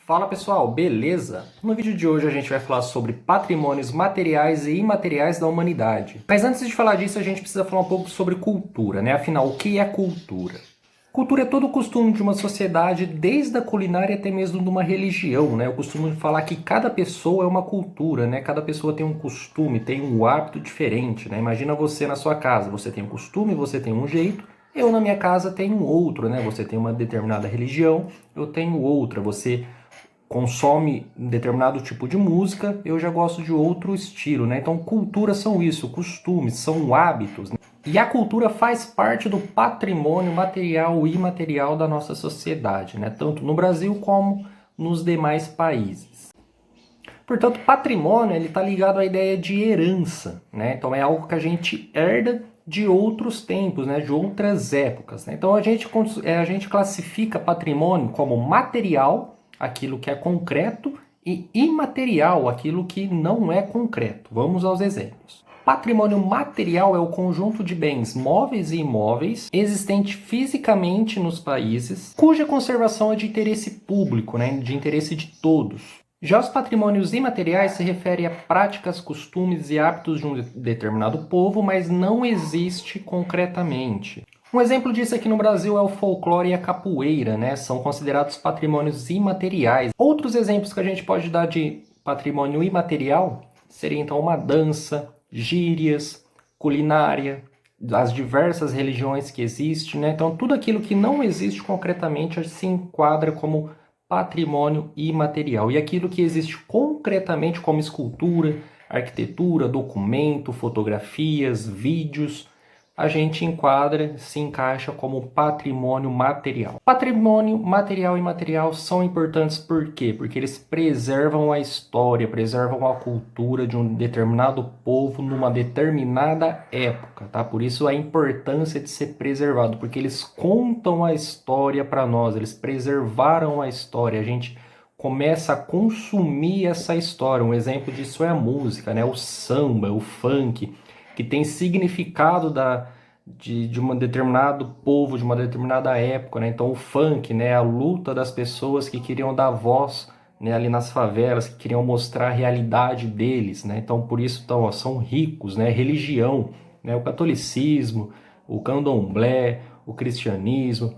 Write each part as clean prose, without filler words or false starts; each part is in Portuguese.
Fala pessoal, beleza? No vídeo de hoje a gente vai falar sobre patrimônios materiais e imateriais da humanidade. Mas antes de falar disso, a gente precisa falar um pouco sobre cultura, né? Afinal, o que é cultura? Cultura é todo o costume de uma sociedade, desde a culinária até mesmo de uma religião, né? Eu costumo falar que cada pessoa é uma cultura, né? Cada pessoa tem um costume, tem um hábito diferente, né? Imagina você na sua casa, você tem um costume, você tem um jeito, eu na minha casa tenho outro, né? Você tem uma determinada religião, eu tenho outra, você consome um determinado tipo de música, eu já gosto de outro estilo, né? Então, cultura são isso, costumes, são hábitos, né? E a cultura faz parte do patrimônio material e imaterial da nossa sociedade, né? Tanto no Brasil como nos demais países. Portanto, patrimônio ele está ligado à ideia de herança, né? Então é algo que a gente herda de outros tempos, né? De outras épocas, né? Então a gente classifica patrimônio como material, aquilo que é concreto, e imaterial, aquilo que não é concreto. Vamos aos exemplos. Patrimônio material é o conjunto de bens móveis e imóveis existente fisicamente nos países, cuja conservação é de interesse público, né? De interesse de todos. Já os patrimônios imateriais se referem a práticas, costumes e hábitos de um determinado povo, mas não existe concretamente. Um exemplo disso aqui no Brasil é o folclore e a capoeira, né? São considerados patrimônios imateriais. Outros exemplos que a gente pode dar de patrimônio imaterial seria então uma dança, gírias, culinária, as diversas religiões que existem, né? Então tudo aquilo que não existe concretamente se enquadra como patrimônio imaterial. E aquilo que existe concretamente como escultura, arquitetura, documento, fotografias, vídeos, a gente enquadra, se encaixa como patrimônio material. Patrimônio material e imaterial são importantes por quê? Porque eles preservam a história, preservam a cultura de um determinado povo numa determinada época, tá? Por isso a importância de ser preservado, porque eles contam a história para nós, eles preservaram a história, a gente começa a consumir essa história. Um exemplo disso é a música, né? O samba, o funk, que tem significado de um determinado povo, de uma determinada época, né? Então o funk, né? A luta das pessoas que queriam dar voz, né? Ali nas favelas, que queriam mostrar a realidade deles, né? Então por isso então, ó, são ricos, né? Religião, né? O catolicismo, o candomblé, o cristianismo,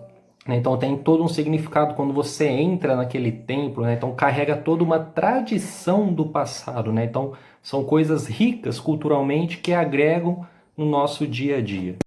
né? Então tem todo um significado quando você entra naquele templo, né? Então carrega toda uma tradição do passado, né? Então são coisas ricas culturalmente que agregam no nosso dia a dia.